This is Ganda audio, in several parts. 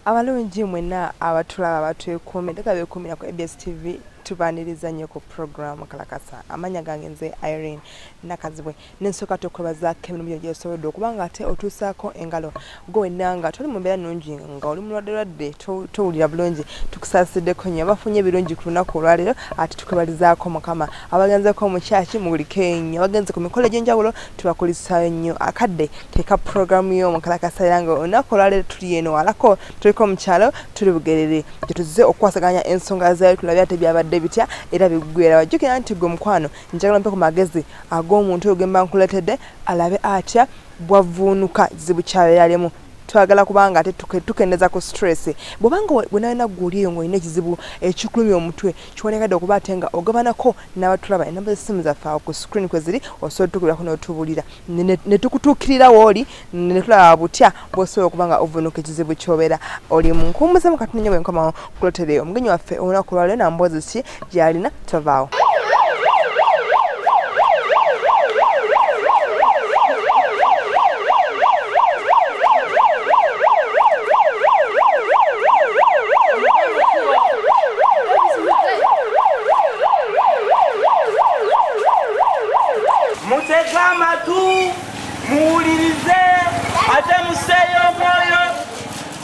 Abalungi mwenna abatulaba abatwekuumye ndeka beekuumira ku ABS TV tubaniriza nnyo ku program Kalakasa. Amanya gange nze Irene Nakazibwe n'ensooka tukwebazaako emirimu gy'osobodde okubanga ate otuusaako engalo gwe wenna nga toli mu mbeera nnungi nga oli mulwadde towulira bulungi tukusaasideko nnyo abafunye ebirungi ku lunaku olwaleero ate tukwebalizaako Mukama abagenzeko mu kyaki mu buli Kenya abagenze ku mikolo egy'enjawulo tubakulisaayo nnyo akadde teeka programu y'omu Kalakasa era nga olunaku olwaleero tuli eno alako tuliko mu kyalo tuli Bugerere gye tuzze okukwasaganya ensonga zayo tulabye ate byabadde bitya era biggwera wajjukira nti gwe mukwano njagala mpe ku magezi ag'omuntu oyo gemba nkuletedde alabe atya bwavuunuka kizibu kyabeeralimu twagala kubanga ate tukendeza ku stress bwobanga bwenalina gwoliyo ng'olina ekizibu ekikulumya omutwe kiwonekadde okuba ate nga ogabanako n'abatulaba enamba z'essimu zaffe awo ku screen kwe ziri osobola tukubirako n'otubuulira ne tukutuukirira wooli ne tulaba butya bw'osobola okuba nga ovuunuka ekizibu ky'obeera olimu nkumbuzemu kati nnyo bwe nkomawo kulotereyo omugenyi waffe olunaku lwaleero na mboozi ki gy'alina tovaawo. Muwulirize ate museeyo omwoyo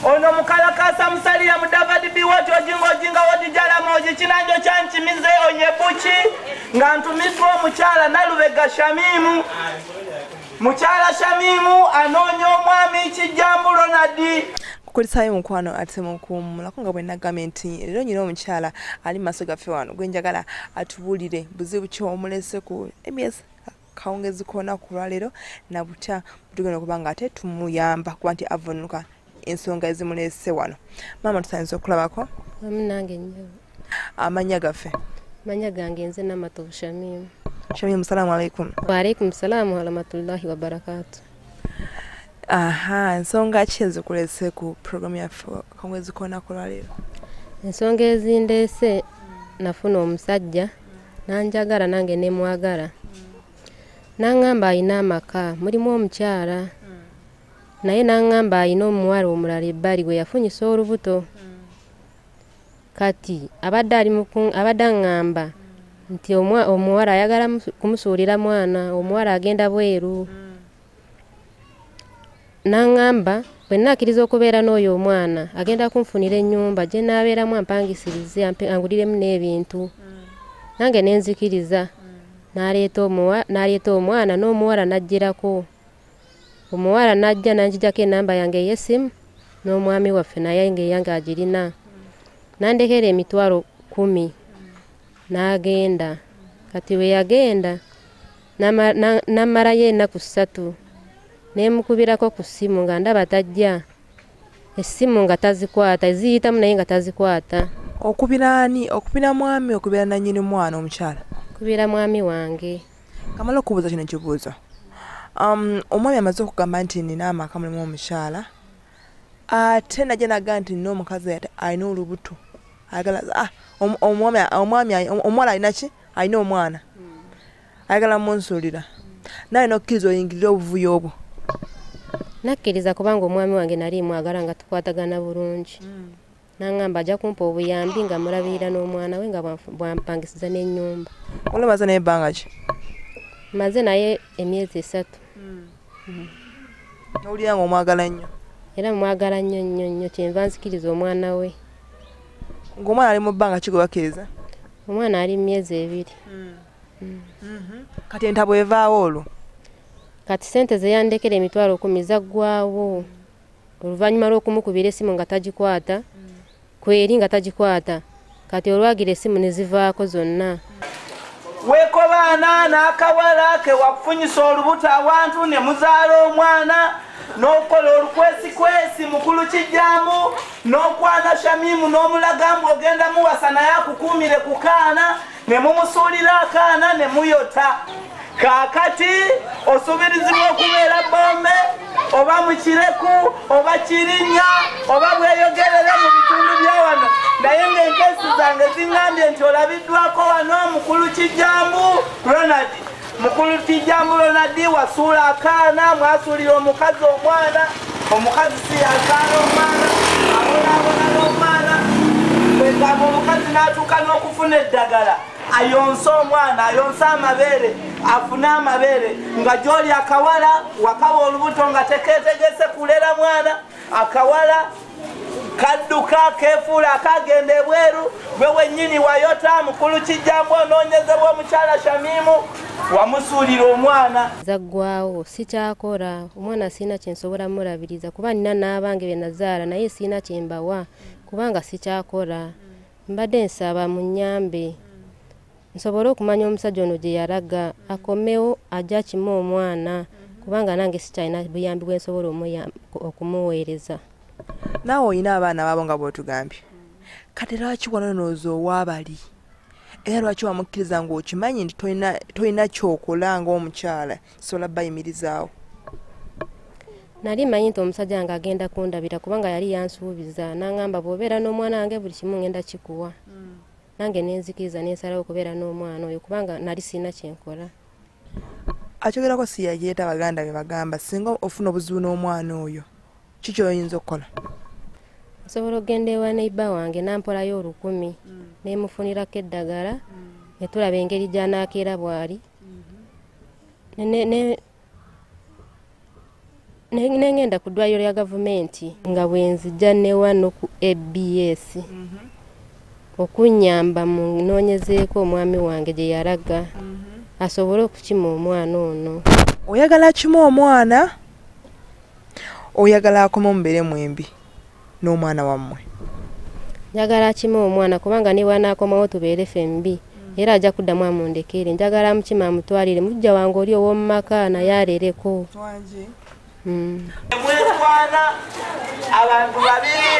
ono mu Kalakasa musalira mu David Biwott ojinga wodijalama ogikinanjo kyankimize onyebuki nga ntumiddwa omukyala Nalubega Shamimu mukyala Shamimu anoonya omwami Kijjambu Ronald kulisayo mukwano ate mukumulako nga bwe nagambye nti leero nyina omukyala ali maaso gaffe wano gwe njagala atubuulire buzibu ki omulese ku ABS kawungezi kona ku lwaleero na butya tugenda okubanga ate tumuyamba kuba nti avunuka ensonga ezimulese wano. Maama tusanyiza okulabako nange nnyo amanya gaffe. Manya gange nze Namatovu Shamimu. Shamimu, salaamu alaikum. Wa alaikum salaamu wa rahmatullahi wa barakatuh. Ensonga ki ezikulese ku programu yaffe kawungezi kona ku lwaleero? Ensonga ezindeese nafuna omusajja nanjagala nange ne mwagala. Nangamba ayina amaka mulimu omukyala naye nangamba ayina omuwala omulala ebbali gwe yafunyisa olubuto kati abadde aŋŋamba nti omuwala ayagala kumusuulira mwana omuwala agenda bweru nangamba bwe nnakkiriza okubeera n'oyo omwana agenda kunfunira ennyumba gye naabeeramu ampangisirize anguliremu n'ebintu nange nenzikiriza n'aleeta omwana n'omuwala n'ajjirako omuwala n'ajja nanjijako enamba yange ey'essimu n'omwami waffe naye ng'eyange agirina nandekera emitwalo 10 n'agenda kati we yagenda namalayo ennaku 3 nemukubirako ku ssimu nga ndaba tajja essimu nga tazikwata eziyitamu naye nga tazikwata. Okubira ani? Okubira mwami okubira nannyini mwana omukyala? Kubira mwami wange. Kamala okubuuza kino kibuuzo. Omwami amaze okugamba nti nina amaka mulimu omukyala ate najja naga nti nina omukazi alina olubuto ayagala omwala alina ki? Alina omwana ayagala munsuulira naye nokkiriza oyingirira obuvuyo obwo? Nakkiriza kubanga omwami wange nali mwagala nga tukwatagana bulungi nangamba ajja kumpa obuyambi nga mulabirira n'omwana we nga bwampangisiza n'ennyumba. Olamaze naye ebbanga ki? Maze naye emyezi 3. Nowulira nga omwagala nnyo? Era mwagala nnyo kyenva nzikiriza omwana we. Ng'omwana ali mu bbanga ki gwe bakkiriza? Omwana ali mu myezi 2. Kati entabo evaawo olwo? Kati sente ze yandekera emitwalo 10 zaggwawo oluvannyuma lw'okumukubira essimu nga tagikwata kweri nga tagikwata kati olwagira essimu ne zivaako zonna. Wekobaana n'akawala ke wakufunyisa olubuto awantu ne muzaala omwana n'okola olukwesikwesi mukulu Kijjambu n'okwana Shamimu n'omulaga mbu ogenda muwasa naye akukuumire ku kaana ne mumusuulira akaana ne muyota. Kaakati osubirizibwa okubeera bombe oba mukireku oba kirinnya oba bweyogerere mu bitundu bya wano naye ng'enkeesi zange ziŋŋambye nti olabiddwako wano mukulu Kijjambu Ronald. Mukulu Kijjambu Ronald wasuula akaana mwasuulira omukazi omwana omukazi si yazaala omwana afune eddagala ayonse omwana ayonse amabeere afune amabeere nga gy'oli akawala wakawa olubuto nga tekeetegese kulera mwana akawala kadduka keefuula akagenda ebweru gwe wennyini wayota mukulu kijambo onoonyezebwa omukyala Shamimu wamusuulira omwana zaggwawo sikyakora omwana siina kyensobola mulabiriza kuba nina n'abange be nazaala naye siina kyembawa kubanga sikyakora mbadde nsaba munnyambe nsobole okumanya omusajja ono gye yalaga akomewo ajja kimu omwana kubanga nange sikyalina buyambi bwe nsobola okumuweereza. Naawe olina abaana baabo nga bw'otugambye kati lwaki wanonooza owaabali era lwaki wamukkiriza ng'okimanyi nti tolina kyokola ng'omukyala sobola bayimirizaawo? Nali manyi nti omusajja nga agenda kundabira kubanga yali yansuubiza n'angamba bw'obeera n'omwana wange buli kimu ngenda kikuwa nange nenzikiriza nensalawo okubeera n'omwana oyo kubanga nali sirina kyenkola. Akyogerako si yajeeta baganda be bagamba singa ofuna obuzibu n'omwana oyo kiki oyinza okukola? Nsobola okugenda ewa neiba wange nampolayo 10,000 nemufunirako eddagala ne tulaba engeri gy'anaakeera bw'ali nengenda ku ddwaliro lya gavumenti nga bwenzijja ne wano ku ABS okunyamba mu noonyezeeko omwami wange gye yalaga asobole okukima omwana ono. Oyagala kimu omwana oyagala akoma mbeere mwembi n'omwana wammwe? Njagala kimu omwana kubanga ne bwanaakomawo tubeere fembi era ajja kuddamu amundekere njagala mukima amutwalire mujja wange oli ow'omu maka naye alereko. Mwekwana abantu babiri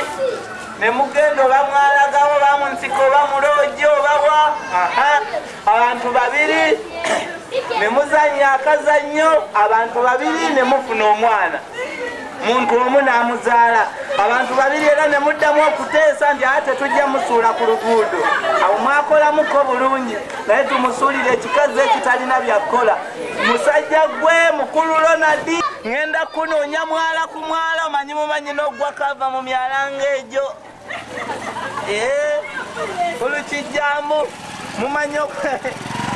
ne mugenda oba mwalagawo bamunsiko bamulojo bawa abantu babiri ne muzanya akazannyo abantu babiri ne mufuna omwana muntu omu n'amuzaala abantu babiri era ne muddamu okuteesa nti ate tujja musuula ku luguudo awo mwakolamuko bulungi naye tumusuulire ekikazi ekitalina byakkola musajja gwe mukulu Ronald ngenda kunoonya mwala ku mwala omanyi mumanyi n'oggwa kava mu myalanga egyo olukijjamu mumanyi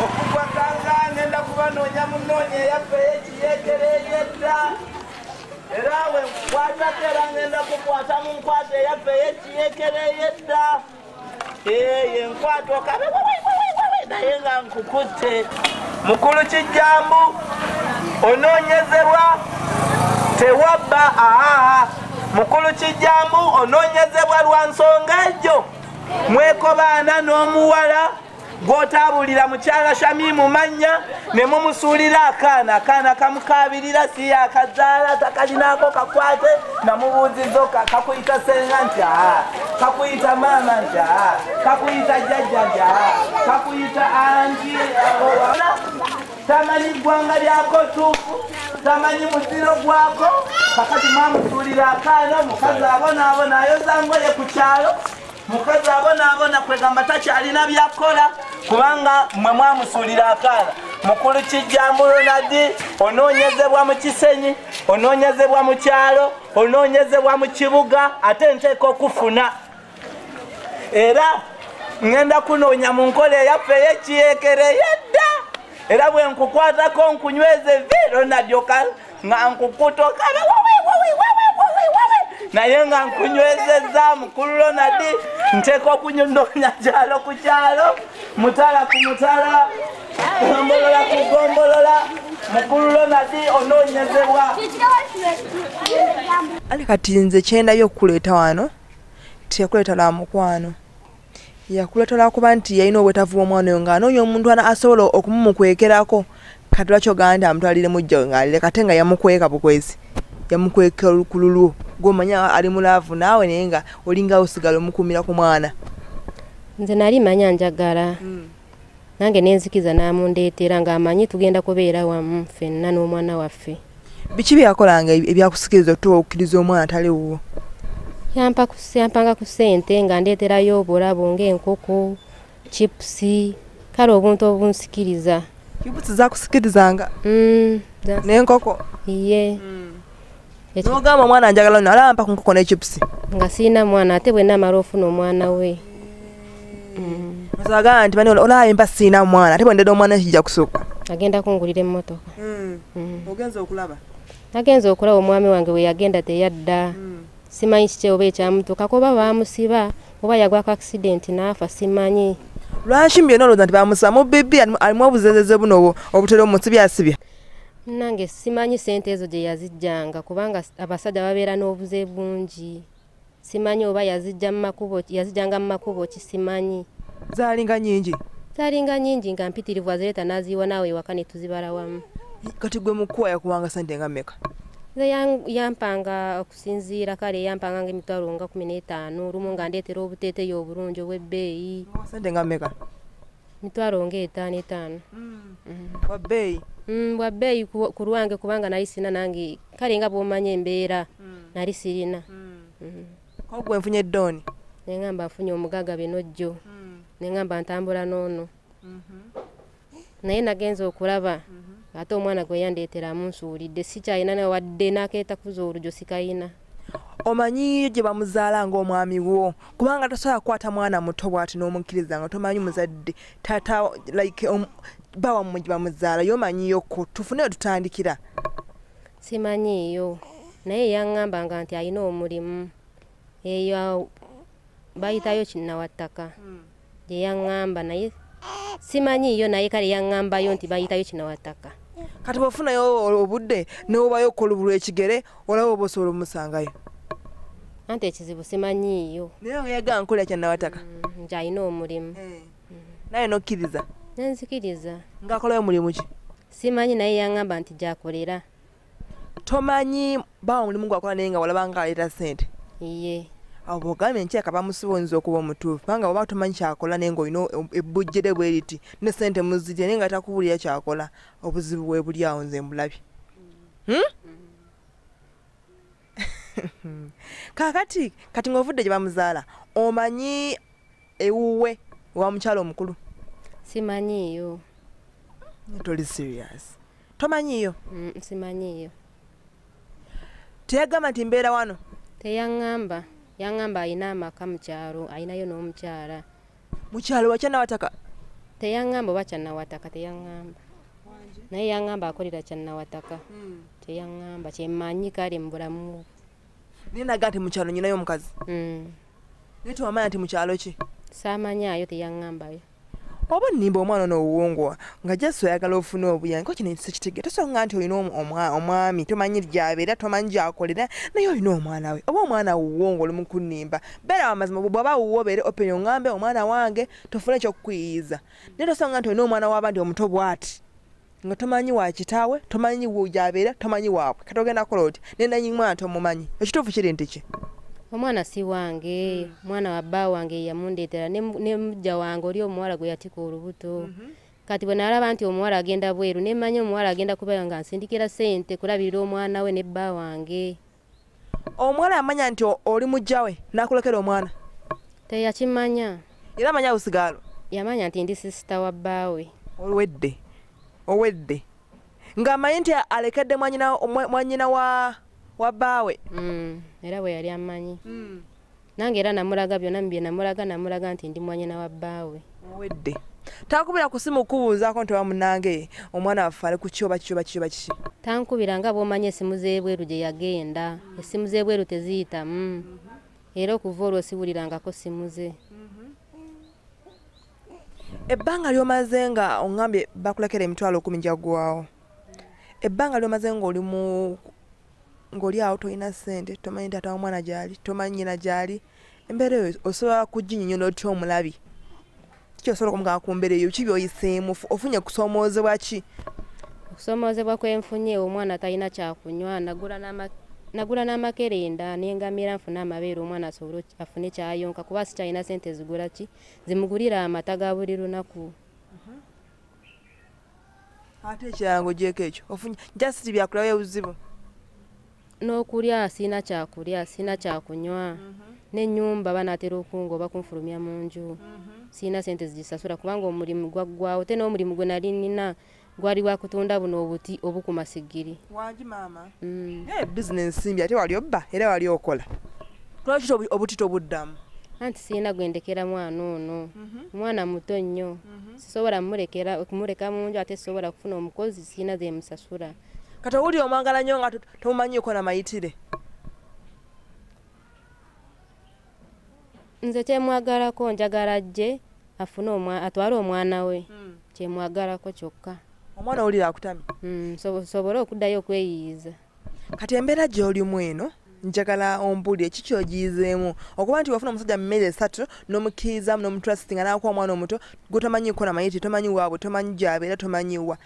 okugwa kanga ngenda kubanoonya munoonya eyaffe eyekiyeekereeyedda era we nkwata tera ngenda kukwata mu nkwata eyaffe eyekiyeekereeyedda yenkwata okabe naye nga nkukutte mukulu kijjambu onoonyezebwa tewabba mukulu kijjambu onoonyezebwa lwa nsonga ejo mwekobaana n'omuwala gw'otaabulira mukyala Shamimu mannya ne mumusuulira akaana kamukaabirira si yakazaala takalinaako kakwate namubuuzizo kakuyita senga nti kakuyita maama nti kakuyita jjajja nti kakuyita anti tamanyi ggwanga lyako tuufu tamanyi muziro gwako kakati mwamusuulira akaana omukazi abonaabona ayoza ngoye ku kyalo mukazi abonaabona kwegamba takyalina byakkola kubanga mwe mwamusuulira akaana mukulu kijjambu Ronald onoonyezebwa mu Kisenyi onoonyezebwa mu kyalo onoonyezebwa mu kibuga ate nteeka okufuna era ngenda kunoonya mu nkola eyaffe eyekiyeekereeyedda era bwe nkukwatako nkunyweze Ronald nga nkukutokabe naye nga nkunywezezza mukulu Ronald nteeka okunyondoonya kyalo ku kyalo mutala ku mutala gombolola ku gombolola mukulu Ronald onoonyezebwa. Ali kati nze kyendabye okukuleeta wano tiyakuleeta lwa mukwano yakuleeta lwakuba nti yalina obwetavu bw'omwana oyo ng'anoonya omuntu asobola okumumukwekerako kati lwaki ogamba nti amutwalire mujja we ng'alire kate nga yamukweka bukwezi yamukweka olukululu gw'omanya ali mulaavu naawe naye nga olinga osigala omukuumira ku mwana. Nze nali manya njagala nange nenzikiza n'amundeetera ng'amanyi tugenda kubeera wamu ffenna n'omwana waffe. Biki byakolanga ebyakusikiriza otuwa okukkiriza omwana taliwo? Yampanga ku ssente nga ndeeterayo obulabo ng'enkoko chipusi kale obuntu obunsikiriza. Chipusi zakusikirizanga? N'enkoko? Iye. N'ogamba omwana njagala nno alaba mpa ku nkoko n'echipusi? Nga sirina mwana ate bwe naamala ofuna omwana we. Ozaga nti bani olaba empa sina mwana ate bwendeda omwana kijja kusooka. Agenda kungulira emmotoka. Ogenza okulaba. Nagenza okulaba omwami wange we yagenda teyadda. Simanyi kiki oba ekyamutuuka kuba baamusiba oba yagwako accident n'afa simanyi. Lwaki byonna olowooza nti bamusiba mu bibbi alimu obuzezeze buno obutera omusibyasibya? Nange simanyi ssente ezo gye yazijjanga kubanga abasajja babeera n'obuze bungi. Simanyi oba yazijjanga mu makubo ki simanyi. Zaalinga nnyingi? Zaalinga nnyingi nga mpitirivu azireeta n'aziiwa naawe ewaka ne tuzibala wamu. Kati gwe mukuwa yakuwanga ssente nga mmeka? Yampanga okusinziira kale yampanga ng'emitwalo nga 15 lumu nga ndeetera obuteeteeyo obulungi obw'ebbeeyi. Ssente nga mmeka? Mitwalo nga 5. Bwa bbeeyi? Bwa bbeeyi ku lwange kubanga nali sirina nange kale nga bw'omanya embeera nali sirina. Ko gwe nfunye eddooni? Ne ngamba nfunye omugaga benojjo. Ne ngamba ntambula n'ono. Naye nagenza okulaba ate omwana gwe yandeetera amunsuulidde sikyalina nawe wadde n'akeeta kuza olugyo sikayina. Omanyi gye bamuzaala ng'omwami wo kubanga tosobola kukwata mwana muto bw'ati n'omukkiriza nga tomanyi muzadde tata like bawa mu gye bamuzaala yomanyiyoko tufuneyo tutandikira. Simanyiiyo naye yaŋŋambanga nti alina omulimu eyo bayitayo kinnawattaka gye yaŋŋamba naye simanyiiyo naye kale yaŋŋambayo nti bayitayo kinnawattaka. Kati bw'ofunayo obudde n'obayo okolubulwa ekigere olaba oba osobola omusangayo. Anti ekizibu simanyiiyo. Naye nga yagamba nkolera kyannawataka. Nti alina omulimu. Naye n'okkiriza? Nenzikiriza. Ng'akolayo mulimu ki? Simanyi naye yaŋŋamba nti gy'akolera. Tomanyi bawa omulimu gwakola naye nga walaba nga aleeta ssente? Iye. Awo bw'ogambye nkyeka bamusiba oyinza okuba omutuufu kubanga oba tomanyi kyakola naye ng'olina ebbujjere bwe riti ne ssente muzirya naye nga takubuulira kyakola obuzibu bwe buli awo nze mbulabye. Kaakati kati ng'ovudde gye bamuzaala omanyi ewuwe wa mukyala omukulu? Simanyiiyo. Toli serious? Tomanyiiyo? Simanyiiyo. Teyagamba nti mbeera wano? Teyaŋŋamba. Yaŋŋamba alina amaka mu kyalo alinayo n'omukyala. Mu kyalo wa kyannawataka? Teyaŋŋamba oba kyannawataka teyaŋŋamba. Naye yaŋŋamba akolera kyannawataka. Teyaŋŋamba kyemmanyi kale mu bulamu. Naye naga nti mu kyalo nyinayo omukazi? Naye tewamanya nti mu kyalo ki? Saamanyaayo teyaŋŋambayo. Oba nnimba omwana n'obuwongowa nga Jesu ayagala ofune obuyange ko kino ekitegeera tosonga nti olina omwami tomanyi gy'abeera tomanyi gy'akolera naye olina omwana we oba omwana wuwongo oli mu kunnimba beera amazima bw'oba wuwo obeere openye oŋŋambe omwana wange tofune eky'okukuyiiza naye tosonga nti olina omwana w'abandi omuto bw'ati nga tomanyi wa kitaawe tomanyi gy'abeera tomanyi waabwe kati ogenda kukola oti naye nanyi mwana tomumanyi ekituufu kiri nti ki? Omwana si wange, mwana wa bba wange yamundeetera ne mujja wange oli omuwala gwe yatika olubuto. Kati bwe nalaba nti omuwala agenda bweru ne mmanyi omuwala agenda kubeera nga nsindikira ssente kulabirira omwana we ne bba wange. Omuwala yamanya nti oli mujja we n'akulekera omwana? Teyakimanya. Era amanya busigaalo? Yamanya nti ndi sisita wa bbaawe. Owedde. Ng'amanyi nti alekedde mwanyina wa bbaawe? Era bwe yali amanyi. Nange era namulaga byonna bye namulaga nti ndi mwanyina wa bbaawe. Owedde. Tankubira ku simu kubuuzaako nti wamunange omwana waffe ali ku ki oba kiki? Tankubira nga bw'omanyi essimu z'ebweru gye yagenda. Essimu z'ebweru teziyitamu. Era okuva olwo siwulirangako simu ze. Ebbanga ly'omaze nga oŋŋambye bakulekera emitwalo 10 gyaggwawo. Ebbanga ly'omaze ng'oli awo tolina ssente tomanyi taata w'omwana gy'ali tomanyi nnyina gy'ali embeera eyo osobola kuginnyonnyola otya omulabi kiki osobola okumugamba ku mbeera eyo ki by'oyiseemu ofunye kusoomoozebwa ki? Okusoomoozebwa kwe nfunye omwana talina kyakunywa nagula n'amakerenda n'engamira nfune amabeere omwana asobole afune kyayonka kuba sikyalina ssente zigula ki zimugulira amata ga buli lunaku. Ate ekirala ng'ogyeko ekyo ofunye jasiti byakulaba ebuzibu? N'okulya sina kyakulya sina kyakunywa n'ennyumba banaatera okungoba kunfulumya mu nju sina ssente zigisasula kubanga omulimu gwaggwawo te n'omulimu gwe nali nnina gwali gwa kutunda buno obuti obukuma sigiri. Wangi maama? Bizinensi mbi ate wali obba era wali okola lwaki obuti tobuddamu? anti sina gwendekera mwana ono mwana muto nnyo sisobola kumuleka munju ate sisobola kufuna omukozi sina ze musasula kati owuli omwagala nnyo nga tomumanyiiko na mayitire nze kyemwagalako njagala ajje afune atwale omwana we kyemwagalako kyokka omwana owulira akutamye sobole okuddayo okweyiyiza kati embeera gy'olimu eno njagala ombuli eki kyogiyizeemu okuba nti wafuna omusajja mu mmere 3 n'omukkirizamu n'omutrustinga n'akuwa omwana omuto gwe tomanyiiko na mayitire tomanyi waabwe tomanyi gy'abeera tomanyiwa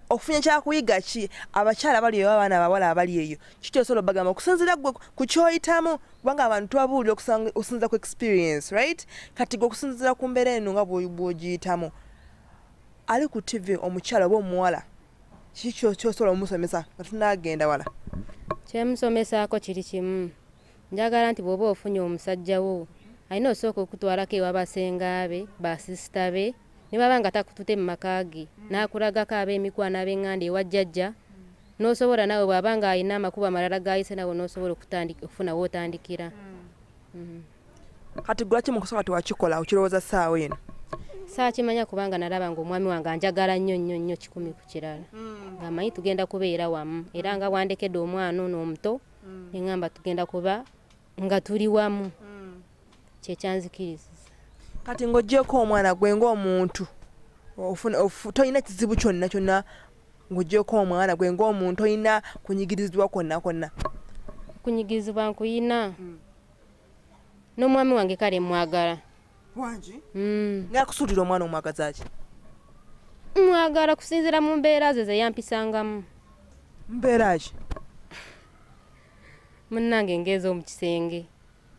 ofunye kyakuyiga ki abakyala bali eyo abaana abawala abali eyo kikyosobola obagamba okusinziira gwe ku kyoyitamu kubanga abantu tubabuulira okusinziira ku experience right kati gwe okusinziira ku mbeera eno nga bw'ogiyitamu ali ku TV omukyala oba omuwala kiki kyosobola omusomesa nga tunaagenda wala kyemusomesaako kiri kimu njagala nti bw'oba ofunye omusajja wo alina osooka okutwalako ewa basenga be basisita be ne baba nga takutute mu maka ge n'akulagako ab'emikwano ab'eŋŋanda ewa jjajja n'osobola nawe bw'aba nga alina amakubo amalala g'ayise nawe n'osobola okufuna w'otandikira kati gulaki mukusoka tiwakikola okirowooza ssaawa eno saakimanya kubanga nalaba ng'omwami wange anjagala nnyo nnyo nnyo 10 ku kirala ng'amanyi tugenda kubeera wamu era nga wandekedde omwana ono omuto neŋŋamba tugenda kuba nga tuli wamu kyekyanzikiriza kati ng'oggyeko omwana gwe ng'omuntu tolina kizibu kyonna kyonna ng'oggyeko omwana gwe ng'omuntu olina kunyigirizibwa kwonna kwonna kunyigirizibwa nkuyina n'omwami wange kale mwagala wangi ng'akusuulira omwana omwagaza ki mwagala kusinziira mu mbeera ze yampisangamu mbeera ki munnange ngeza omu kisenge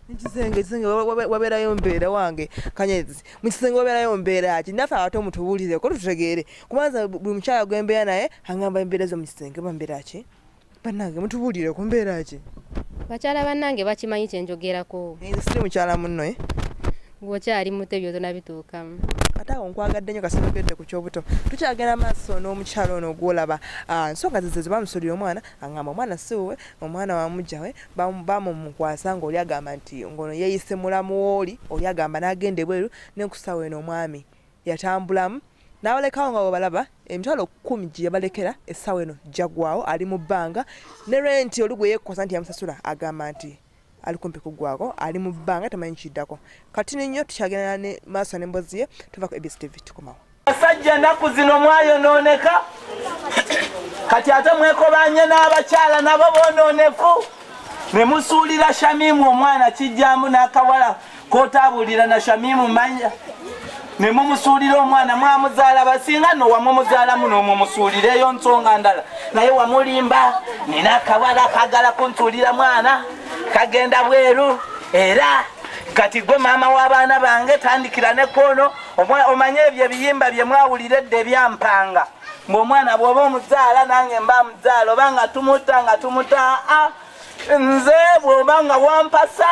ekisenge wabeerayo mbeera wange Kanyezi mu kisenge wabeerayo mbeera ki naffe abato mutubuulireko tutegeere kubanza buli mukyala gwembeera naye angamba embeera zo mu kisenge bambeera ki bannange mutubuulire ku mbeera ki bakyala bannange bakimanyi kyenjogerako siri mukyala munno bw'okyali muto ebyo tonabituukamu ate awo nkwagadde nnyo kasinogedde ku kyobuto tukyagenda maaso n'omukyalo ono gwolaba nsonga zize bamusuulira omwana angamba omwana siwe omwana wamujjawe bamumukwasa ngaoli agamba nti ngono yeeyise mulamu wooli oli agamba n'agenda ebweru n'enkusawo eno omwami yatambulamu n'abalekawo nga webalaba emitwalo 10 gye yabalekera essaawa eno jagwawo ali mu bbanga ne renti oli gwe yeekkosa nti yamusasula agamba nti ali kumpi kuggwako ali mu bbanga tamanyi kiddako kati nnyo tukyagenda ne maaso n'emboozi ye tuva ku ABS TV tukomawo basajja ennaku zino mwayonooneka kati ate mwekobanye n'abakyala nabo boonoonefu ne musuulira Shamimu omwana kijjambu n'akawala kootabuulira na Shamimu manya ne mumusuulira omwana mwamuzaala basinga no wamumuzaalamu n'omumusuulireyo nsonga ndala naye wamulimba nina akawala kagala kunsuulira mwana kagenda bweru era kati gwe maama w'abaana bange tandikira ne kono omanye ebyo ebiyimba bye mwawuliredde ebyampanga ng'omwana bw'oba omuzaala nange mba muzaala oba nga tumuta nze bw'oba nga wampasa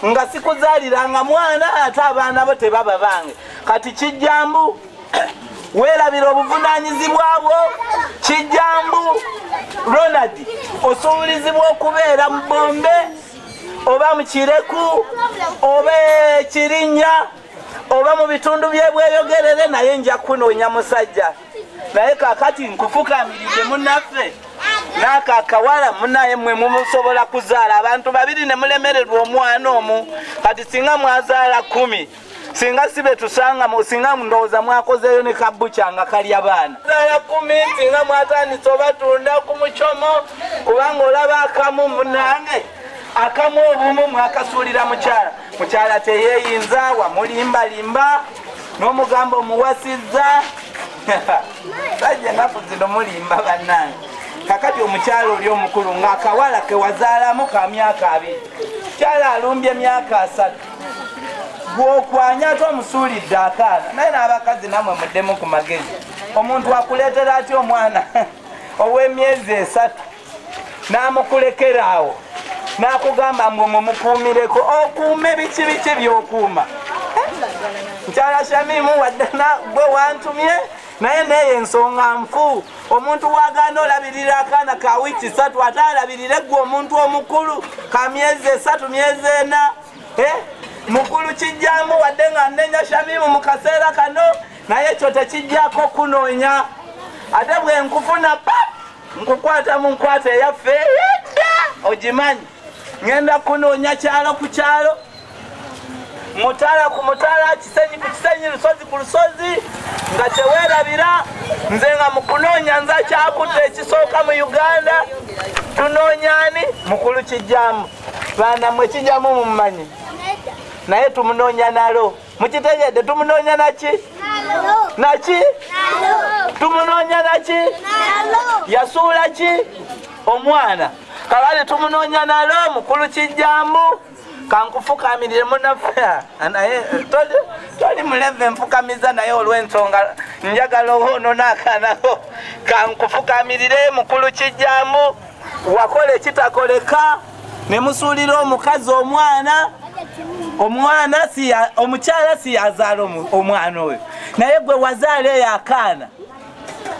nga sikuzaaliranga mwana ate abaana bo tebaba bange kati kijjambu weerabira obuvunaanyizibwa bwo kijjambu Ronald osuubulizibwa okubeera mu Bombe oba mu Kireku oba Kirinnya oba mu bitundu by'ebweyogerere naye nja kunoonya musajja naye kaakati nkufukamiridde munnaffe n'ako akawala munaye mmwe mumusobola kuzaala abantu babiri ne mulemererwa omwana omu kati singa mwazaala 10 singa sibe tusanga singa ndowooza mwakozeeyo ne kabbuca nga kalya baana zaala 10 singa mwatandise obatunda ku mucomo kubanga olaba akamu munange akamu obumu mwakasuulira mukyala teyeeyinza wamulimbalimba n'omugambo omuwasizza sajja ennaku zino mulimba bannange kakati omukyala oli omukulu ng'akawala ke wazaalamu ka myaka 2 kyala alumbye emyaka 3 gw'okwanya ate omusuulidde akaana naye n'abakazi namwe muddemu ku magezi omuntu akuleetera atya omwana ow'emyezi 3 n'amukulekera awo n'akugamba mwe mumukuumireko okuume biki by'okuuma mukyala Shamimu wadde gwe wantumye naye neyo ensonga nfu omuntu wagaana olabirira akaana ka wiiki 3 ate alabirire gwe omuntu omukulu ka myezi 3 myezi 4 mukulu kijambu wadde nga nnenya Shamimu mu kaseera kano naye ekyo tekijjako kunoonya ate bwe nkufuna nkukwata mu nkwata eyaffe yedda ogimanyi ngenda kunoonya kyalo ku kyalo mutala ku mutala kisenyi ku kisenyi lusozi ku lusozi nga teweerabira nze nga mu kunoonya nza kyakudde ekisooka mu Uganda tunoonyani mukulu kijambu baana mwe kijambu mumumanyi naye tumunoonya nalo mukitegedde tumunoonya naki naki tumunoonya naki yasuula ki omwana kabale tumunoonya nalo mukulu kijambu kankufukamirire munaffe naye toli muleve nfukamiza naye olw'ensonga njagala ono n'akaanako kankufukamirire mukulu kijambu wakola ekitakoleka ne musuulira omukazi omwana omukyala si yazaala omwana oyo naye gwe wazaala eyo akaana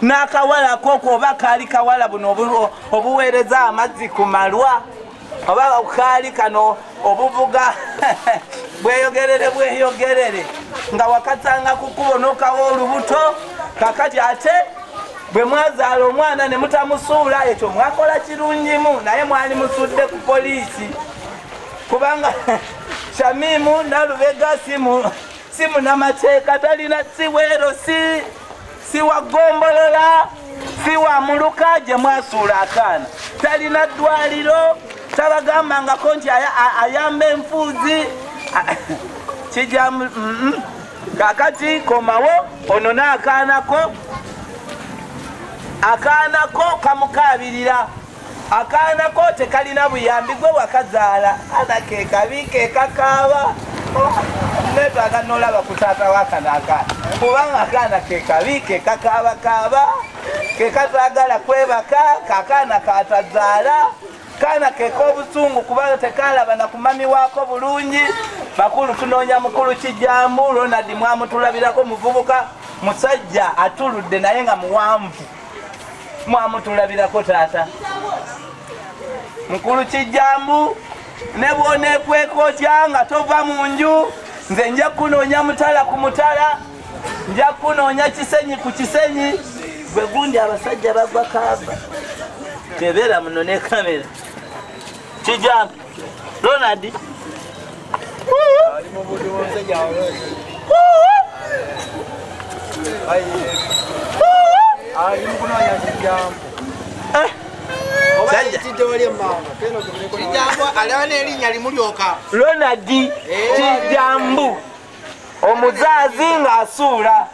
n'akawala kooko oba kaali kawala buno obuweereza amazzi ku malwa oba kaali kano obuvuga bweyogerere nga wakatanga kukubo n'okawa olubuto kakati ate bwe mwazaala omwana ne mutamusuula ekyo mwakola kirungimu naye mwali musudde ku poliisi kubanga Shamimu Nalubega si munamateeka talina si bwero si wagombolola si wa muluka gye mwasuula akaana talina ddwaliro tabagambangako nti ayamba enfuuzi kijambu kakati komawo ono n'akaanako kamukaabirira akaanako tekalina buyambi gwe wakazaala ana kekabi kekakaaba netwaga nolaba ku taata wakano akaana kubanga akaana kekabi kekakaabakaaba kekatagala kwebaka kakaana katazaala kaana kek'obusungu kubanga tekalaba na kumami waako bulungi bakulu tunoonya mukulu kijambu Ronald mwamutulabirako muvubuka musajja atuludde naye nga muwanvu mwamutulabirako taata mukulu kijambu ne bwoneekweka otya nga tova mu nju nze nja kunoonya mutala ku mutala nja kunoonya kisenyi ku kisenyi gwe gundi abasajja bagwa kaaba tebeera muno ne kamera kijambu Ronald Ronald kijambu omuzaazi ng'asuula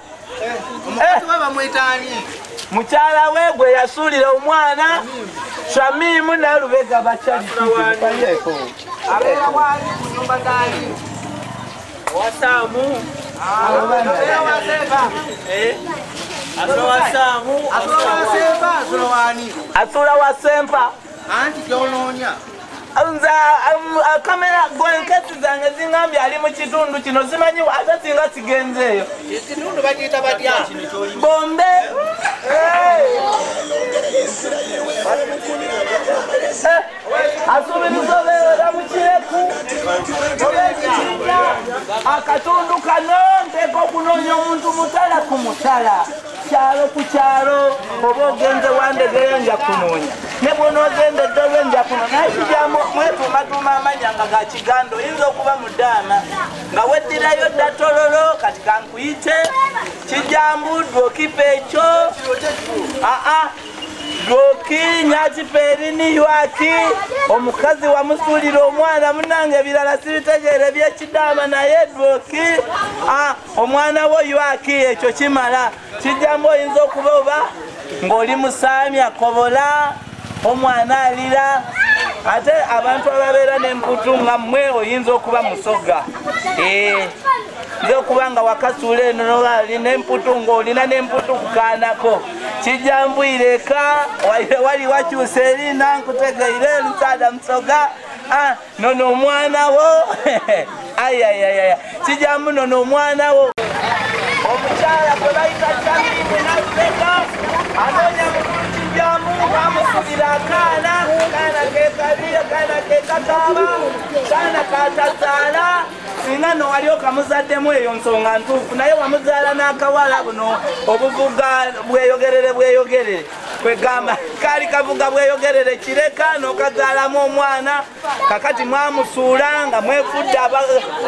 mukyala we gwe yasuulira omwana Shamimu Nalubega bakyalieko asula wa sempa anti kyonoonya nza kamera gwenkesi zange zingambye ali mu kitundu kino zimanyi ate singa kigenzeeyo ekitundu bakiyita batya bombe asubiriza obeera mukireku obeekikirya akatundu kano nteeka okunoonya omuntu mutala ku mutala kyalo ku kyalo oba ogenze wandegeyo nja kunoonya ne bw'onoozendedde olwe nja kunoonya naye kijambo mwetuumatuuma amanya nga ga kiganda oyinza okuba mudaama nga weddirayo dda tololo kati kankuyite kijambu dwokipa ekyo Dwoki nyakiperi ni yuaki omukazi wamusuulira omwana munange ebirala sibitegeere by'ekidaama naye Dwoki omwana wo yuaki ekyo kimala kijambu oyinza okuba oba ng'oli musaami akobola omwana alira ate abantu ababeera n'emputu nga mmwe oyinza okuba musoga nze okuba nga wakasuula eno alina emputu ng'olina n'emputu kukaanako kijambu ireka wali wakyusa erina nkutegeire lusaada musoga nono omwana wo ayayaya kijambu nono omwana wo omukyala gwe bayita Shamimu Nalubega anoonya mukulu kijambu bamusubira akaana kaana kekabire kaana kekakaaba kaana katazaala singa no wali okamuzaddemu eyo nsonga ntuufu naye wamuzaala n'akawala buno obuvuga bweyogerere kwegamba kaali kavuga bweyogerere kireka n'okazaalamu omwana kakati mwamusuula nga mwefudde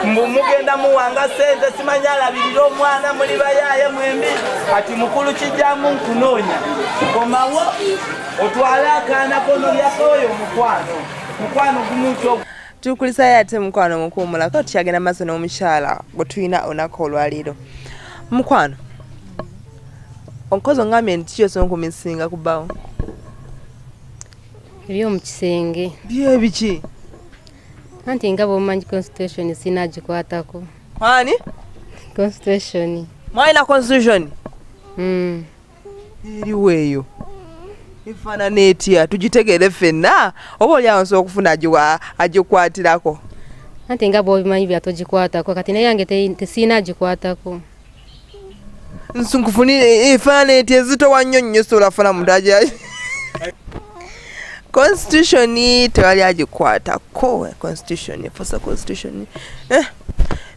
mugenda muwanga sente simanyi alabirira omwana muli bayaaye mwembi kati mukulu kijjamu nkunoonya komawo otwale akaana konolyako oyo mukwano gumuto tukulisa yate mukwano mukuumula ko tukyagenda maaso n'omukyala gwe tulina olunaku olwaleero mukwano onkozo ngambye nti kyose nkumisinga kubawo ebyo mu kisenge bye biki anti nga bwomanyi constitution sinagikwatako ani constitution mwalina constitution eriwo eyo efaanana etya tugitegeere ffenna oba oli awo nsobola okufuna agikwatirako anti nga bwobimanyi byatogikwatako kati naye yange tesinagikwatako nsunkufunire efaanana etya ezitowa nnyo nnyo sobola funa muntu ajaji constitution tewali agikwatako constitution efosa constitution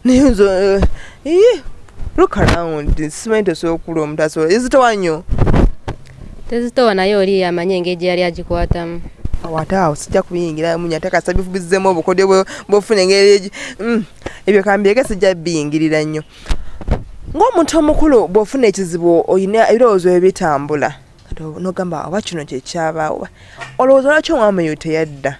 naye nzo look around simanyi tosobola okula omuntu asobola ezitowa nnyo tezitowa naye oli amanye engeri gye yali agikwatamu awataawo sijja kubiyingira munya tekasa bifubizzemu obukodyo bwofuna engeri ebyo kambyeke sijja biyingirira nnyo ng'omuntu omukulu bw'ofuna ekizibu olina ebirowoozo ebitambula nogamba oba kino kyekyabaawo olowooza lwaki omwami oyo teyadda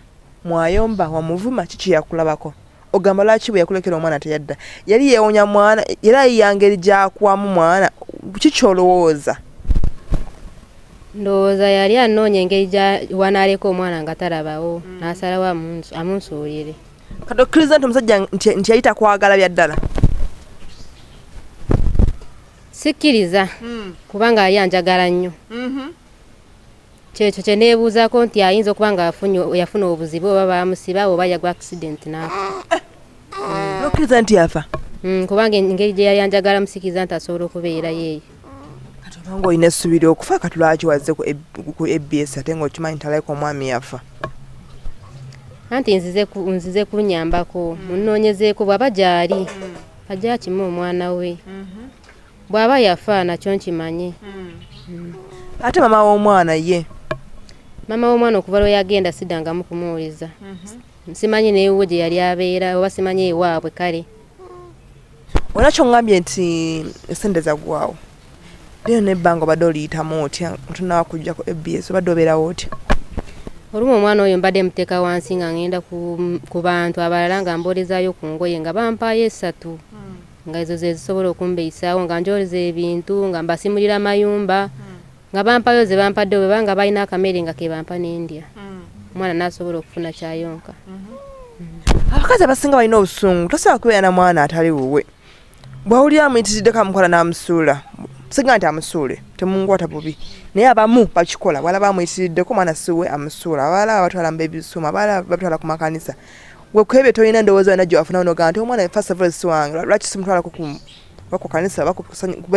mwayomba wamuvuma kiki yakulabako ogamba lwaki bwe yakulekera omwana teyadda yali yeewonya mwana era yiyangeri gyakwamu mwana kiki olowooza ndowooza yali anoonya engeri wanaaleka omwana nga talabawo n'asalawo amunsuulire kati okkiriza nti omusajja nti yali takwagala bya ddala sikkiriza kubanga yali anjagala nnyo kyekyo kye neebuuzaako nti ayinza okuba nga yafuna obuzibu oba bamusiba oba yagwa accident naafa okkiriza nti yafa kubanga engeri gye yali anjagala musikiriza nti asobola okubeera yeeyo kati obanga olina essuubira okufa kati lwaki wazze ku ABS ate ng'okimanyi ntalayika omwami yafa anti nzize kunnyambako munoonyezeeko bw'aba gy'ali ajja akimu omwana we bw'aba yafa nakyo nkimanye ate mama w'omwana ye mama w'omwana okuva lwe yagenda siddangamu kumuwuliza simanyi neewo gye yali abeera oba simanyi ewaabwe kale olina kyoŋŋambye nti esente zaggwawo leero nebbanga obadde oliyitamu otya otunawa kujja ku ABS obadde obeerawo otya olumu omwana oyo mbadde muteeka wansi nga ngenda ku bantu abalala nga mboolezaayo ku ngoye nga bampaayo 3 nga ezo ze zisobola okumbeisaawo nga njoleza ebintu nga mbasimulira mayumba nga bampayo ze bampadde bwe banga balina akamere nga ke bampa n'endya omwana n'asobola okufuna kyayonka abakazi abasinga balina obusungu tosobola kubeera na mwana atali wuwe bwawulira amuyitiriddeko amukola n'amusuula singa nti amusuule temunkwata bubi naye abamu bakikola bwalaba amuyitiriddeko omwana siwe amusuula abalala batwala mu bebisuma abalala batwala ku makanisa wekwebyo tolina ndowooza yona gye wafuna noga nti omwana first of all si wange lwaki simutwalako ku kanisa oba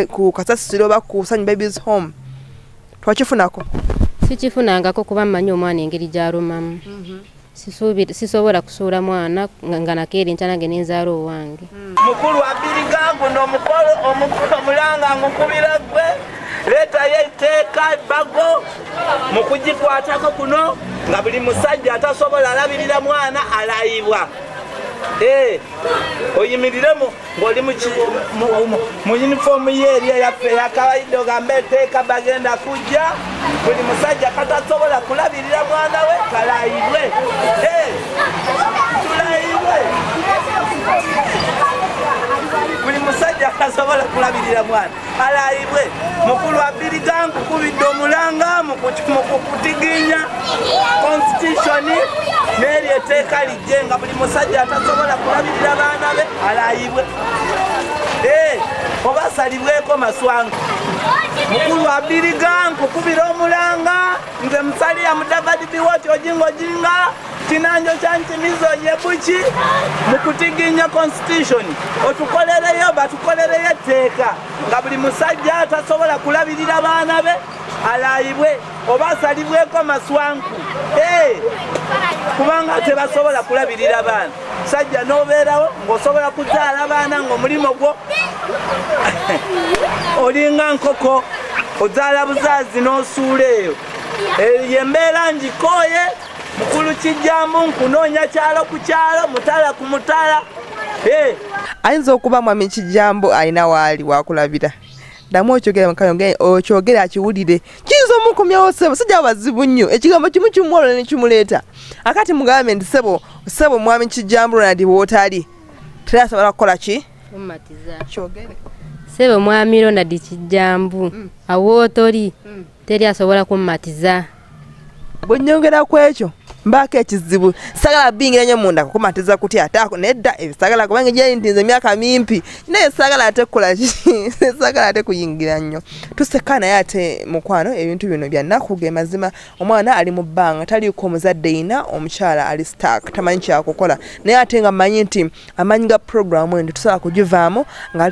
ku kasasiro oba ku Sanyu Babies Home twakifunako sikifunangako kuba mmanyi omwana engeri gy'alumamu sisobola kusuula mwana nga nakeera enkya nange n'enzaala owange mukulu abiriga guno omukulu omulanga mukubira gwe leetayo etteeka ebbago mu kugikwatako kuno nga buli musajja atasobola alabirira mwana alayibwa oyimirire ng'oli mu yunifoomu yeeri eyaffe eyakawaidde ogamba etteeka bagenda kujja buli musajja katasobola kulabirira mwana we kalayibwe tulayibwe buli musajja kasobola kulabirira mwana alayibwe mukulu abiriga nkukubidde omulanga mu kutiginya constitution n'eryo etteeka lijje nga buli musajja atasobola kulabirira baana be alayibwe oba asalibweko maswanga mukulu abiriga nkukubira omulanga nze musalira Mudavadi Biwott ojinga kinanjo kyankimizo yebuki mu kutiginya constitution otukolereyo batukolereyo etteeka nga buli musajja atasobola kulabirira baana be alayibwe oba asalibweko maswanku kubanga tebasobola kulabirira baana sajja n'obeerawo ng'osobola kuzaala abaana ng'omulimu gwo olinga nkoko ozaala buzaazi n'osuula eyo. Eyo embeera ngikooye mukulu Kijambu nkunoonya kyalo ku kyalo mutala ku mutala. Ayinza okuba mwami Kijambu alina waali wakulabira. Damu okyogere akiwulire. Kiyinza omukomyawo ssebo sijja bazibu nnyo. Ekigambo kimu kimwolole ne kimuleeta. Akati mugambe nti ssebo mwami Kijambu Ronald bw'otali. Terasobola kukola ki? Kumatiza. Kyogere. Ssebo mwami Ronald Kijambu awootoli teri asobola kummatiza. Bwe nnyongera ku ekyo mbaako ekizibu sagala bingira nnyo munda kukumatiza kutya ataako nedda ebisagala kubanga gyali ntinze emyaka mimpi naye sagala ate kukola ki sagala ate kuyingira nnyo tuseka naye ate mukwano ebintu bino bya nnaku ge mazima omwana ali mu bbanga taliiko omuzadde yina omukyala ali stark tamanyi kyakukola naye ate nga mmanyi nti amaanyi ga programu eno tusobola kugivaamu nga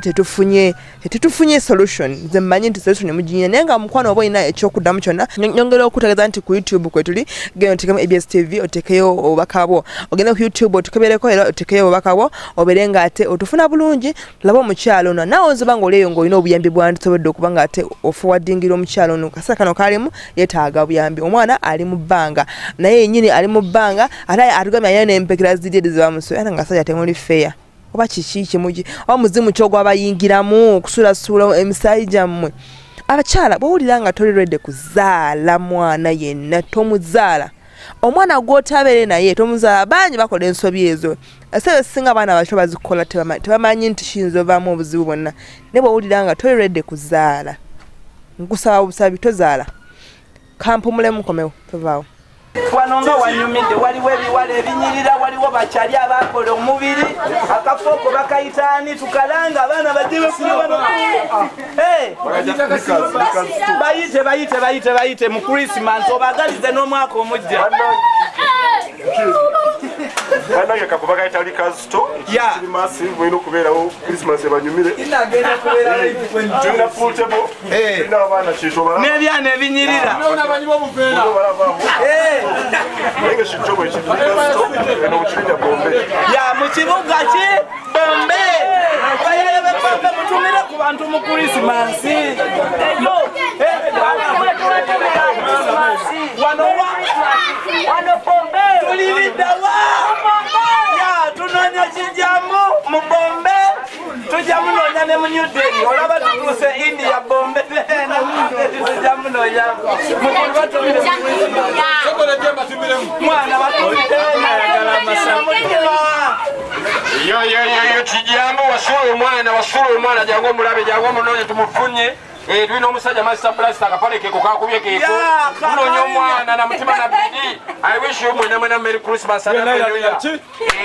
tetufunye solution ze mmanyi nti solution muginyina naye nga mukwano oba olina ekyokuddamu kyonna nyongera okutegeeza nti ku YouTube kwe tuli genda oteekemu ABS TV otekeyo obubaka bwo ogenda ku YouTube otukebereko era otekeyo obubaka bwo obere nga ate otufuna bulungi laba omukyalo ono nawe oziba nga oleyo ng'olina obuyambi bwandisobodde okuba nga ate ofuwadingira omukyalo ono kasera kano kalimu yeetaaga buyambi omwana ali mu bbanga naye yennyini ali mu bbanga ate atugamya alina n'empekera ziri zebamusoya ate nga sajja temuli feya oba kiki kimugi oba muzimu ky'ogwabayingiramu okusuulasuula emisaayi gyammwe abakyala bw'owulira nga toli redde kuzaala mwana yenna tomuzaala omwana gw'otabeere naye tomuzaala bangi bakola ensobi ezo ese singa abaana bato bazikola tebamanyi nti kiyinza ovaamu obuzibu bwonna naye bw'owulira nga toli redde kuzaala nkusaba busabi tozaala kampumulemu nkomewo tovaawo wano nga wanyumidde waliwo ebiwala ebinyirira waliwo bakyali abakola omubiri akafooko bakayitaani tukalanga abaana bajje bayite mu Christmas obagalize n'omwaka omujja Kana kakuba kaita likazito kiri massive bwino okubeerawo Christmas ebanyumire inagenda kubeera tuna full table ina abana kitoba n'ebyana ebinyirira n'abanyibo muveera Nenge shitobo ekizito eno kuchinya bombe ya mu kibuga ki bombe bayebe bombe mutumire ku bantu mu Christmas wano bombe tuliridawa ya tunonya Kijambu mu bombe tujja munonya ne mu New Delhi olaba tutuuse India bombe tujja munonya mwana batumire yo Kijambu wasula omwana jangu omulabe jangu munonye tumufunye tulina omusajja Master Blast akapale keko kakubye keko munonye omwana na mutima na bidi I wish you mwena Merry Christmas and Happy New Year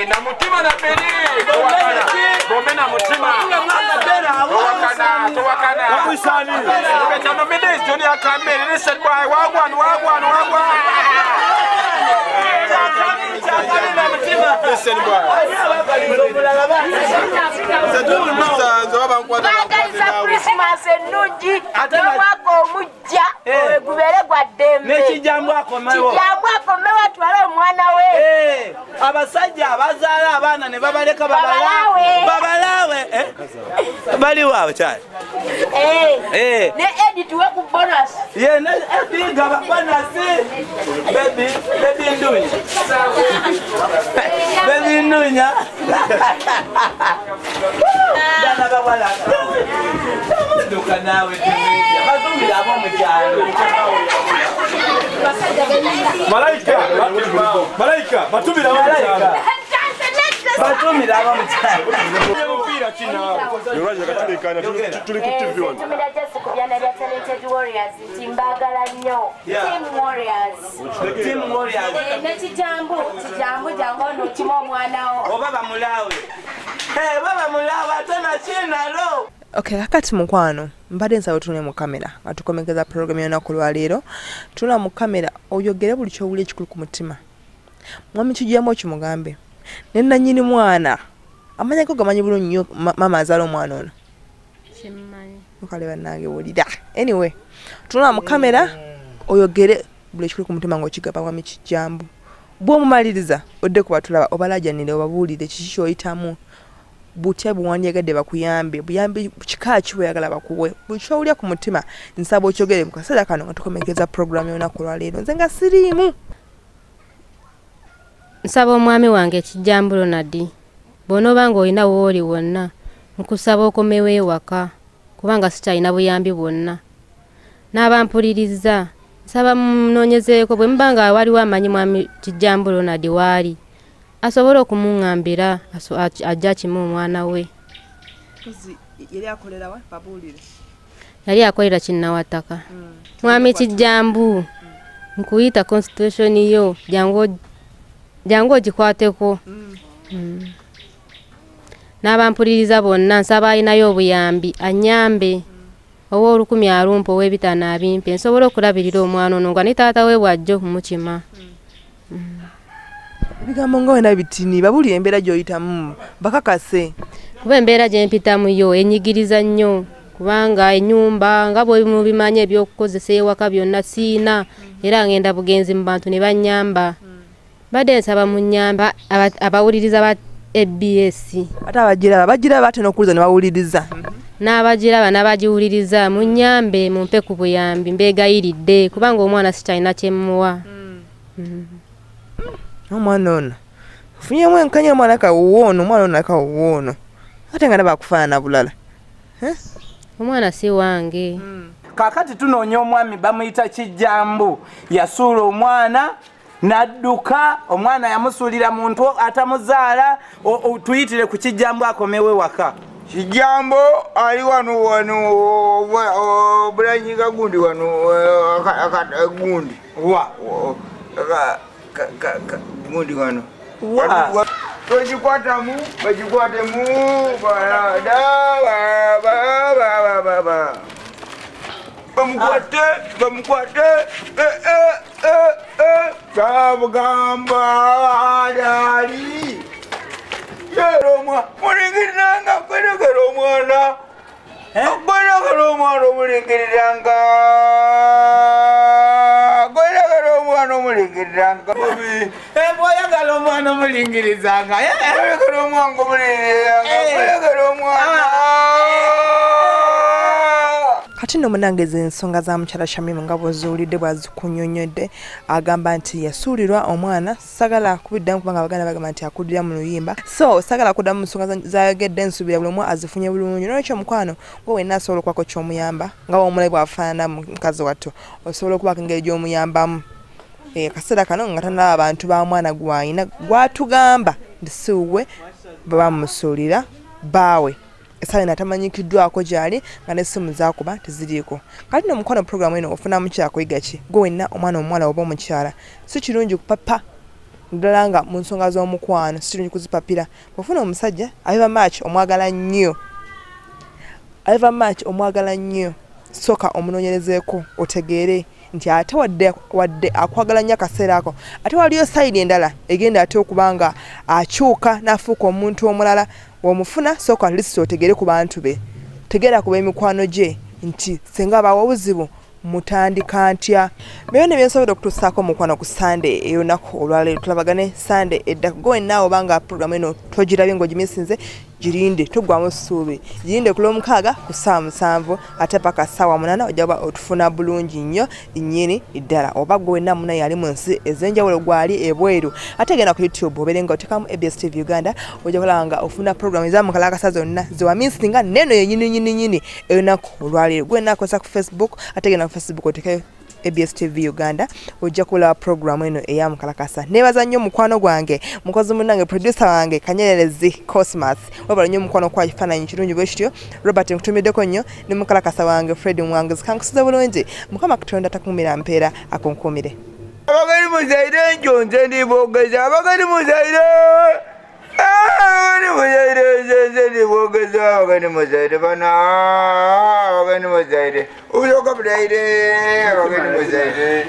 na mutima na bidi bombe na mutima towakana okechano middays Junior Kamere listen boy wagwan listen boy Christmas enungi n'omwaka omujja gubere gwa ddembe n'Ekijambu akomewo atwale omwana we abasajja abazaala abaana ne babaleka babalaawe baliwo abakyali ne Edi tuwe ku bonus ye ne Edi gaba bonasi baby ndunya dana bawala duka nawe batumira abo mu kyalo Malaika batumira abo mu kyalo batumira abo mu kyalo Yoraje katulekana tuli ku TV one tumira just kubyana bya Talented Warriors timbagala nnyo Team Warriors ne Kijambu jangu no kimo omwanawo oba bamulawe baba mulawe atana kinalo. Okay, kakati mukwano mbadde nsaba tune mu kamera nga tukomekeza program y'olunaku lwa leero tuna mu kamera oyogere buli kyowuli ekikulu ku mutima mwami Kijambu okimugambe nenanyini mwana amanya ko gamanyi bulungi nnyo mama azaala omwana ono Kimmanyi. ukale bannange wulira anyway tuna mu kamera oyogere buli ekikulu ku mutima ng'okigamba mwami Kijambu bw'omumaliriza odde ku batulaba obalajanire obabuulire kiki kyoyitamu butya buwandyagadde bakuyambe buyambi kika ki bweyagala bakuwe buli kyowulya ku mutima nsaba okyogere mu kaseera kano nga tukomekeza puroguramu y'olunaku lwaleero nze nga siriimu. Nsaba omwami wange Kijambu Ronald bw'onooba ng'olina wooli wonna nkusaba okomewo ewaka kubanga sikyalina buyambi bwonna n'abampuliriza nsaba munoonyezeeko bwe muba nga waliwo amanyi mwami Kijambu Ronald waali asobole okumuŋŋambira ajja kimu omwana we. Yali akolera Kinnawataka. Mwami Kijambu nkuyita constitution yo jangu ogikwateko. N'abampuliriza bonna nsaba alinayo obuyambi anyambe ow'olukumi alumpa ow'ebitaano abimpe nsobole okulabirira omwana ono nga ne taata we bw'ajja okumukima. Ebigambo nga wena bitini babuli embeera gy'oyitamu bakakase. Kuba embeera gye mpitamu yo enyigiriza nnyo kubanga ennyumba nga bwe mubimanyi ebyokukozesa ewaka byonna siina era ngenda bugenzi mu bantu ne bannyamba. Badde nsaba mu nnyamba abawuliriza ba ABS. Ate abagiraba batena okuwuliza ne bawuliriza. N'abagiraba n'abagiwuliriza mu nnyambe mumpe ku buyambi mbeegayiridde kubanga omwana sikyalina kye mmuwa. Omwana ono funyemu enkanya omwana kawuwoono omwana ono akawuwoono ate nga nabakufaanana bulala. Omwana si wange. Kaakati tunoonya omwami bamuyita Kijambu yasuula omwana n'adduka omwana yamusuulira muntu atamuzaala tuyitire ku Kijambu akomewe waka. Kijambu ali wano bulanyiga gundi wano gundi gundi wano togikwatamu bagikwatemu bamukwate kabugamba dali yeromwa mulingiriranga kwerekera omwana kwerekera omwana omulingiriranga kwerekera omwana omulingiriranga bw'oyagala omwana omulingirizanga kwerekera omwana omulingiriranga kwerekera omwana. Kati nno munangeza ensonga za mukyala Shamimu nga bw'oziwulidde bw'azikunyonyodde agamba nti yasuulirwa omwana sagala kubiddamu kubanga abaganda bagamba nti akuddira mu luyimba so sagala kuddamu mu nsonga zayogedde nsuubira buli omu azifunye bulungi n'olwekyo mukwano gwe wenna asobola okubaako ky'omuyamba nga w'omulabi bw'afaanana mukazi wattu osobola okubaako engeri gy'omuyambamu akaseera kano nga tanalaba abantu ba mwana gw'ayina gw'atugamba nti siwe baba mumusuulira baawe esale natamanyikiddwako gyali nga n'essimu zaakuba teziriiko. Kati no mukwano programu eno ofunamu kyakuyiga ki gwe wenna omwana omuwala oba omukyala si kirungi kupapa ddala nga mu nsonga z'omukwano si kirungi kuzipapira. Bw'ofuna omusajja aliva match omwagala nnyo soka omunoonyerezeeko otegeere nti ate wadde akwagala nnyo akaseera ako ate waliyo sayidi endala egenda ate okubanga akyuka n'afuuka omuntu omulala w'omufuna sooka lisiti otegere ku bantu be tegeera kuba emikwano gye nti senga abaawo obuzibu mutandika ntya. Byo ne byensobola okutuusaako mukwano ku Sunday ey'olunaku olwaleero tulabagane Sunday eddako gwe naawe obanga programu eno togirabye ng'ogimisinze girinde tuggwamu ssuubi girinde ku Lwomukaaga ku ssaawa 7 ate paka ssaawa 8 ojja kuba otufuna bulungi nnyo nnyini ddala oba gwe wenna munaye yali mu nsi ez'enjawulo gwali ebweru ate genda ku YouTube obeere nga otekamu ABS TV Uganda ojja kulaba nga ofuna programu ez'amukalakasa zonna zewamisinga neno yennyini ey'olunaku olwaleero gwe wenna akozesa ku Facebook ate genda ku Facebook otekayo ABS TV Uganda ojja kulaba programu eno eyamukalakasa. Nebaza nnyo mukwano gwange mukozi munnange producer wange Kanyererezi Cosmas wabala nnyo mukwano kwa kifaananyi kirungi bwe kityo Robert nkutumiddeko nnyo ne mukalakasa wange Fred Mwangizi kankusiza bulungi Mukama Katonda takumira mpeera akunkumire. Abagali muzaire njonze ndibogeza abagali muzaire abagani muzaire bana abagani muzaire uyoka budaire abagani muzaire